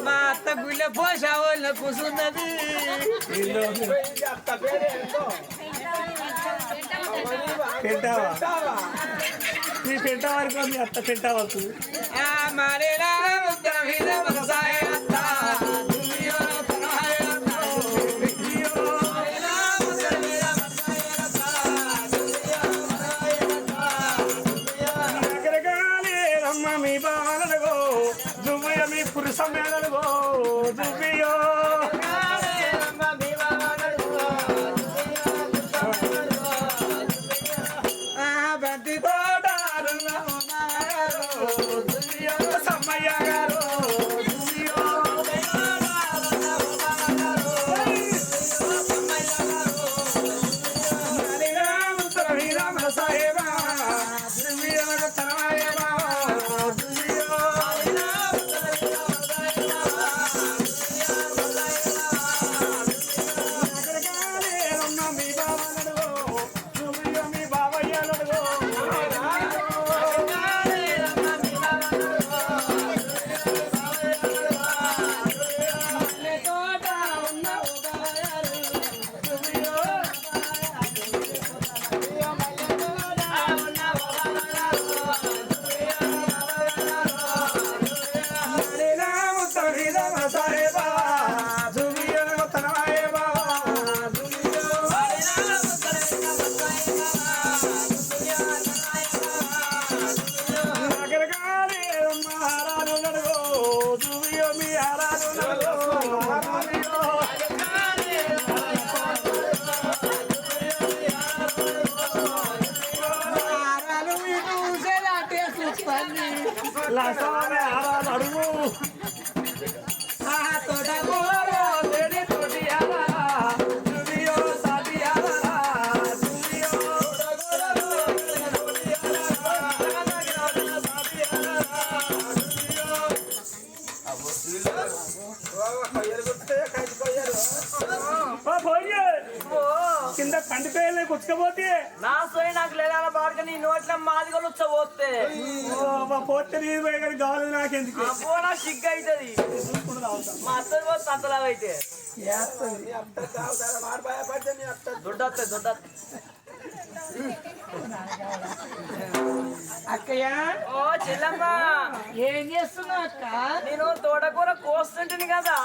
మా అత్త గుళ్ళ పోషావోళ్ళ కూసున్నది నీ పెంట వరకు మీ అత్త పెంట వరకు మారేలా ఉత్తర మీద వ్యవసాయ అత్త మీ బాలనుగో దువ్వయ మీ పురుషమేననుగో దువ్వియో బంతి తోట సమ్మయ్య గారు సాహేబా అడుగు తోట కింద కండిపోయి కుచ్చుకపోతే నా సోయి నాకు లేదా బాగా నీ నోట్ల మాదిగా వచ్చపోతే పోతే నీరు పోయి కానీ కావాలి నాకెందుకు పోనా సిగ్గు అవుతుంది మా అత్తది పోతే అంతలా అయితే దొడ్డొస్తాయి దొడ్డ అక్కయ్య ఓ చెల్లమ్మ ఏం చేస్తున్నావు అక్క? నేను తోటకూర కోస్తుంటుంది కదా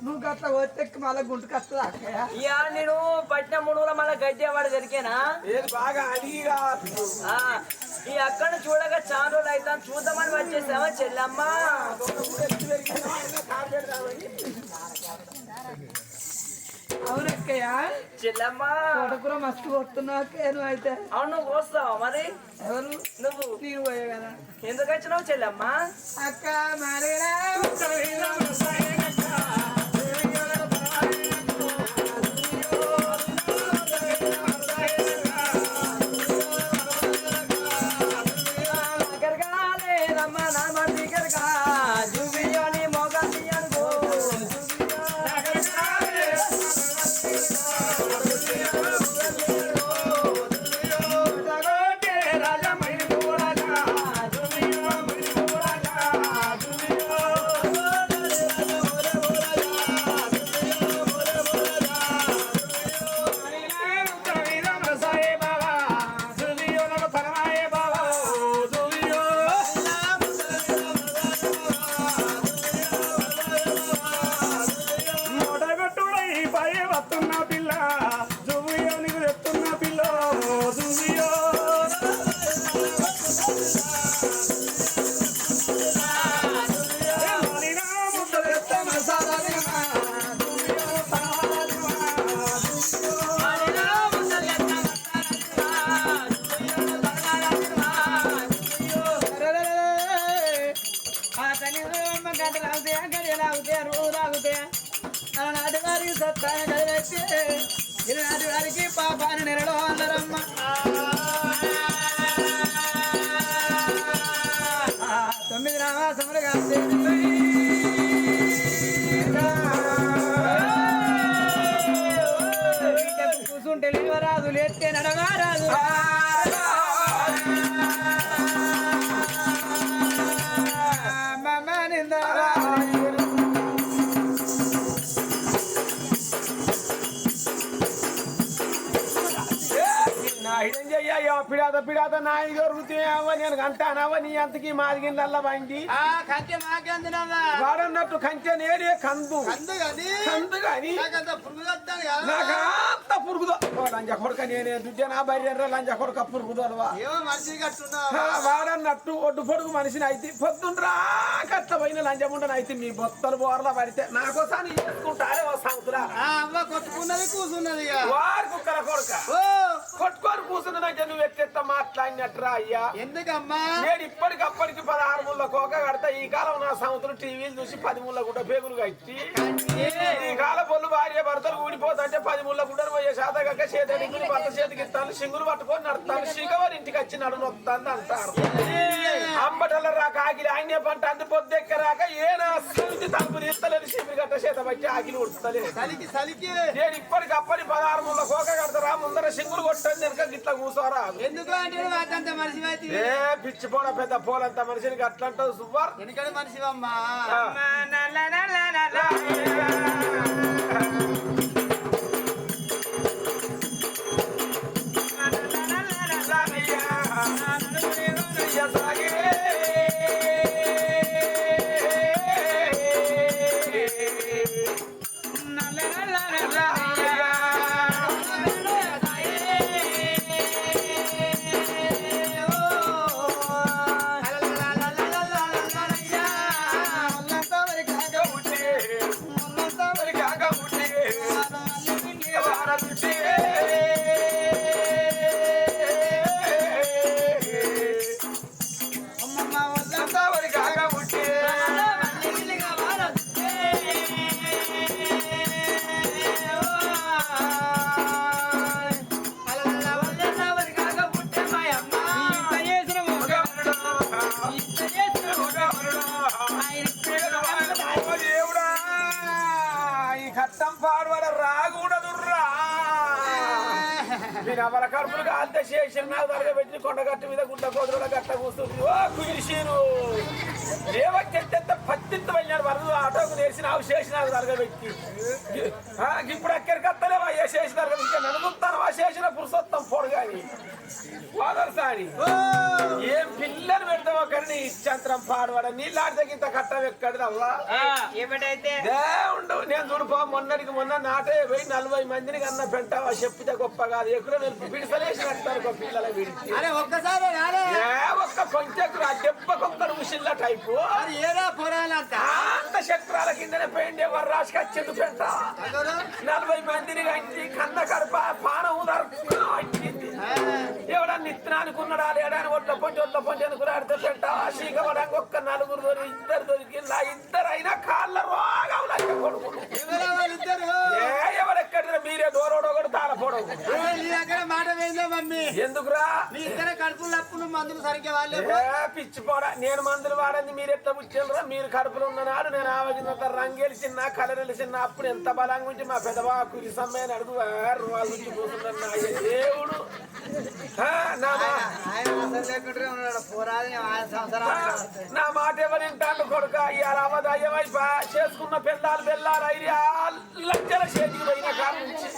నువ్వు గట్ల వచ్చి మళ్ళీ గుంటుకు వస్తుందా అక్కయ్య? ఇక నేను పట్టిన మునుగుల మళ్ళీ గడ్డి వాడు దొరికేనా బాగా అడిగిగా ఈ అక్కడ చూడగా చాలా రోజులు అయితే చూద్దామని వచ్చేసావా చెల్లమ్మ అవునక్కయ్య చెల్లమ్మ తోటకూర మస్తు కొడుతున్నావు అక్కయ్య నువ్వు అయితే. అవును నువ్వు కోస్తావా మరి ఎవరు? నువ్వు నీవు పోయే కదా ఎందుకు వచ్చినావు చెల్లమ్మ అక్క మారేడా నాటివారికి సత్తాన్ని కదిలేస్తే నాటి వారికి పాపాన్ని నెరలో అన్నారమ్మ. తొమ్మిది రామాసములు కాదు కూర్చుంటే లేవరాదు పెట్టే నడవారాదు పిడాత నాయి దొరుకుతావా నేను అంటానావా నీ అంతకి మాదిగిళ్ళ బండి కంచె మాకేందునమ్మా వాడన్నట్టు కంచె నేడే కందు కందు గాని నాకు అంత పురుగుదో లంజ కొడుక నేనే దుడ్డ నా భార్య లంజ కొడుక పురుగుదోలవా వాడన్నట్టు ఒడ్డు పొడుగు మనిషిని అయితే పొద్దుండ్రా కట్ల పోయిన లంజముండని అయితే మీ బొత్తలు బోర్లా పడితే నాకోసారి చేసుకుంటారే ఓ సంతురా కొట్టుకున్నది కూర్చున్నది వారి కుక్కల కొడుక కొట్టుకొని కూర్చున్నదంటే నువ్వు ఎట్లెత్త మాట్లాడినట్రా అయ్యా ఎందుకమ్మా నేను ఇప్పటికప్పటికి 16 ముళ్ళ కోక కడతా ఈ కాలం నా సంవత్సరం టీవీలు చూసి 10 ముళ్ళ గుడ్డ పేగులు కట్టి ఈ కాల పొల్లు భార్య భర్తలు ఊడిపోతుంటే 10 ముళ్ళ గుడ్డలు పోయే శాతగక్క చేతడికి భర్త చేతికి ఇస్తాను సింగులు పట్టుకొని నడతాను శిగవారి ఇంటికి వచ్చి నడునొస్తాను అంటారు అంబటల రాక ఆగిలి ఆయనే పంట అందు పొద్దెక్క రాక ఏనా తలుపు తీస్తలేదు శిబిరి గట్ట చేత బట్టి ఆగిలి ఉడతలేదు నేను ఇప్పటికప్పటి 16 ముళ్ళ కోక కడతారా ముందర సింగులు కొట్టండి వెనక గిట్ల కూర్చోరా ఎందుకు అంటే మనిషి ఏ పిచ్చి పోడ పెద్ద పోలంత మనిషికి అట్లా అంటావు సుబ్బార్ ఎందుకంటే మనిషివమ్మా అవల కడుపులు కాల్తే చేసిన నాకు తరగబెట్టి కొండగట్టు మీద గుడ్డ కోదరుల గట్ట కూర్చుంది ఓ కుయిరిసీరు లేవెత్త పత్తిత్తు వెళ్ళినాడు వరదు ఆటోకు నేర్చిన అవి చేసిన తరగబెట్టి ఇప్పుడు ఎక్కడికి వస్తలేవా ఏ చేసిన తరగబెట్టి నడుగుతాను ఆ చేసిన పురుషోత్తం పొడగాని పోదర్సాని ఏం పిల్లలు పెడతావో కానీ ఇచ్చంతరం పాడవాడ నీళ్ళాడితే ఇంత కట్టం ఎక్కడిది అవ్వా ఏమిటైతే దేవుడు నేను చూడుపో మొన్నటికి మొన్న నాటే పోయి 40 మందిని కన్నా పెట్టావా చెప్పితే గొప్ప కాదు ఎక్కడ పిడిసలేసి కడతారు పిల్లల విడిచి ఒక్కసారి ఒక్క కొంచెక్కురు ఆ దెబ్బకొక్కరు ముసిల్ల టైపు ఏదో పొరాలంట అంత చక్రాల కిందనే పెయింట్ ఎవరు రాసుకొచ్చింది పెట్ట 40 మందిని కంచి కన్న కడప పానం వచ్చింది ఎవడన్నా ఇత్తనానికి ఉన్నాడా లేడాని ఒట్ల పొంచి అనుకున్నాడితే పెట్టావా సీకపడానికి ఒక్క 4 దొరికి 2 దొరికి ఇద్దరు అయినా కాళ్ళ రోగం కొడుకులు ఎవరెక్కడ మీరే డోరోడొకడు తాళపోవడం మాట వేయిందో మమ్మీ ఎందుకురా మీ ఇద్దరు కడుపులు అప్పుడు మందులు సరిగ్గా వాళ్ళే పిచ్చిపోడా నేను మందులు వాడింది మీరు ఎట్లా పుచ్చారా మీరు కడుపులో ఉన్ననాడు నేను ఆవగినంత రంగేలిచిన్నా కలరెలిచిన్నా అప్పుడు ఎంత బలంగా ఉంచి మా పెద్దవా కురి సమ్మెని అడుగు వాళ్ళు నుంచి పోతున్నాడు దేవుడు నా మాట ఎవరు వింటాను కొడుక ఇవాళ అవదయ్యమైపా చేసుకున్న పిల్లలు బెల్లారు లక్షల చేతికి పోయిన కాలం నుంచి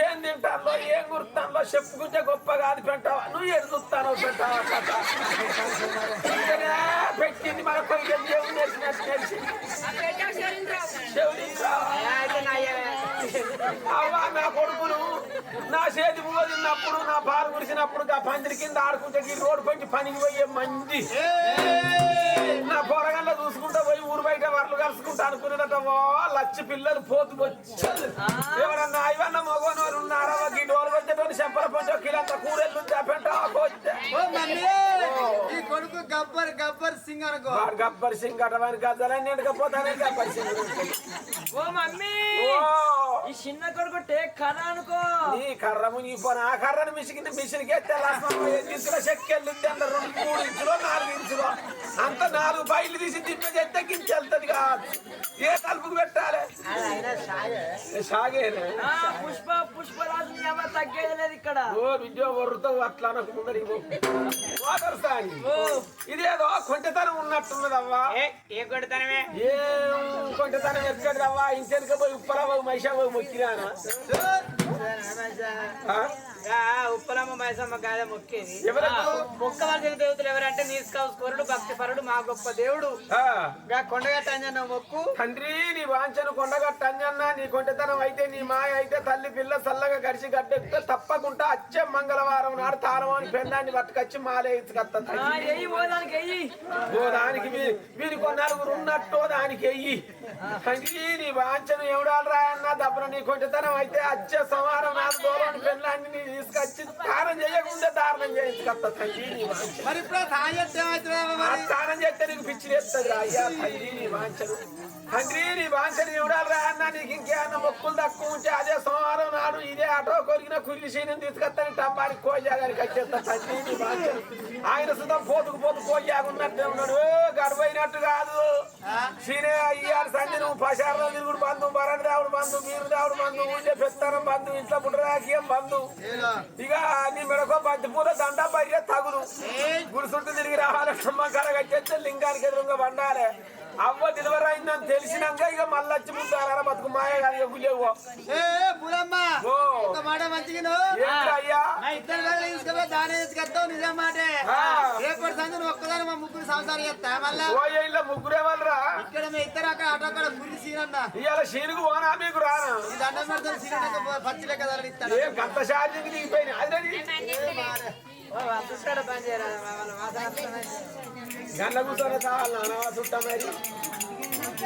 ఏం తింటాలో ఏం గుర్తాలో చెప్పుకుంటే గొప్ప కాదు పెట్టావా నువ్వు ఏం చూస్తానో పెట్టావా పెట్టింది మన కొడుకు దేవుడు నేర్చినట్టు అవ్వా నా కొడుకును నా చేతి పువ్వు తిన్నప్పుడు నా పాలు కురిసినప్పుడు ఆ పందిరి కింద ఆడుకుంటే ఈ రోడ్డు పంచి పనికి పోయే మంది నా పొరగల్లో చూసుకుంటా పోయి ఊరు బయట వర్లు కలుసుకుంటా అనుకునేటట్టు లక్ష పిల్లలు పోతు వచ్చారు ఎవరన్నా ఇవన్న మగోనవారు ఉన్నారా ఈ డోలు వచ్చేటోని చెంపల పంచో కిలంత కూరెళ్ళు ఈ కొడుకు గబ్బర్ సింగ్ అనుకో గబ్బర్ సింగ్ అటవాని గద్దలని ఎండకపోతానే గబ్బర్ సింగ్ ఓ మమ్మీ ఈ చిన్న కొడుకు టేక్ కథ అనుకో నీ కర్రము నీ పోను ఆ కర్రను మిషన్కి ఎత్తే చెక్కెళ్ళు 2-3 ఇంచులో 4 ఇంచులో అంత 4 బయలు తీసి తిప్పి చెత్తకించి వెళ్తుంది కాదు ఏ తలుపుకు పెట్టాలి సాగేనే పుష్పరాజు ఎవరు తగ్గేది లేదు ఇక్కడ ఓ విద్యో వరుతో అట్లా అనకు ముందరికి ఇదేదో కొంటతనం ఉన్నట్టున్నదవ్వా ఏ కొడతానమే ఏం కొంటతనం ఎక్కడదవ్వా ఇంచెనక పోయి ఉప్పలవ్వ మైసా పోయి మొక్కినానా ఉప్పలమ్మ మైసమ్మ గాయ మొక్కేది ఎవరకు మొక్కవలసిన దేవతలు ఎవరంటే నీస్కరుడు భక్తి పరుడు మా గొప్ప దేవుడు కొండగట్ట అంజన్న మొక్కు తండ్రి నీ వాంచను కొండగట్ట అంజన్న నీ కొంటతనం అయితే నీ మాయ అయితే తల్లి పిల్ల చల్లగా గడిచి గడ్డెక్కితే తప్పకుండా వచ్చే మంగళవారం నాడు తారవాని పెన్నాన్ని పట్టుకొచ్చి మాలేసుకత్తా ఓ దానికి వీరి కొన్నాళ్ళుగురు ఉన్నట్టు దానికి వెయ్యి తండ్రి నీ వాంచను ఎవడాలు రాయన్నా దబ్బన నీ కొంటతనం అయితే వచ్చే సోమవారం నాడు దూరం పెన్నాన్ని నీ తీసుకొచ్చి దానం చేయకుండా దారుణం చేయించుకత్తా తండ్రి నీ వాంచను మరి ఇప్పుడు స్నానం చేస్తే నీకు పిచ్చి లేస్తుంది అయ్యా తండ్రి నీ వాంచను తండ్రి నీ వాంచను ఎవడాలు రాయన్నా నీకు ఇంకేమన్నా మొక్కులు తక్కువ ఉంటే అదే సోమవారం నాడు ఇదే ఆటో కొరిగిన కురిగి సీనం తీసుకొస్తాను టప్పానికి కోయాగానికి వచ్చేస్తా తండ్రి నీ వాంచను ఆయన సుతం పోతుకు కోయాగున్నట్టే ఉన్నాడు గడవైనట్టు కాదు సీనే అయ్యారు సంజయ్ నువ్వు పశారలో తిరుగుడు బంధు బరణి దేవుడు బంధు మీరు దేవుడు బంధు ఊళ్ళే పెత్తనం బంధు ఇంట్లో పుట్టరాకియం బంధు ఇక నీ మెడకో బంతి పూల దండ బయ్య తగులు గుడి చుట్టూ తిరిగి రావాలి కర కట్టేస్తే లింగానికి ఎదురుగా వండాలి అవ్వ డెలివరీ అయిందని తెలిసినాక ఇక మళ్ళీ వచ్చి ముందారా బతుకు మాయ కానీ గులేవు మాట మంచిగా అయ్యా ఇద్దరు తీసుకెళ్ళి దాని తీసుకెళ్తావు నిజం మాటే రేపటి సంగతి ఒక్కదాని మా ముగ్గురు సంసారం చేస్తా మళ్ళా ఇళ్ళ ముగ్గురే వాళ్ళరా ఇక్కడ మీ ఇద్దరు అక్కడ అటు అక్కడ గురి సీనన్న ఇవాళ శీనుకు పోనా మీకు రానా ఈ దండం పెడతాను సీన పచ్చి లెక్క ధరలు ఇస్తాడు ఏ గంట షార్జింగ్ దిగిపోయినా పని చేయరా గంట కూర్చొని కావాలి నాన్న చుట్టా మరి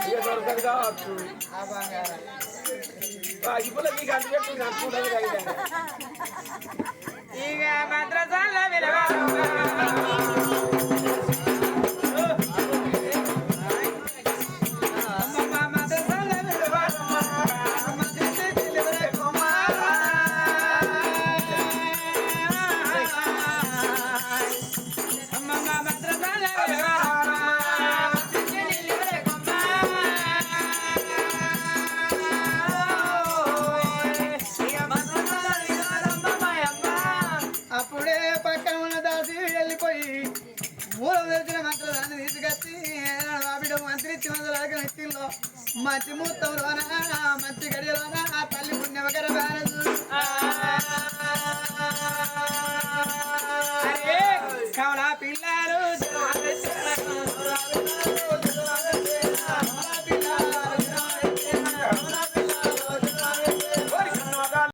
ఇక దొరకదు కావచ్చు ఇప్పుడు మీకు అంటు పెట్టి అనుకుంటుంది కదా ఇక భద్రసాల విలువ మంచి ముహూర్తంలోనా మంచి గడియలోనా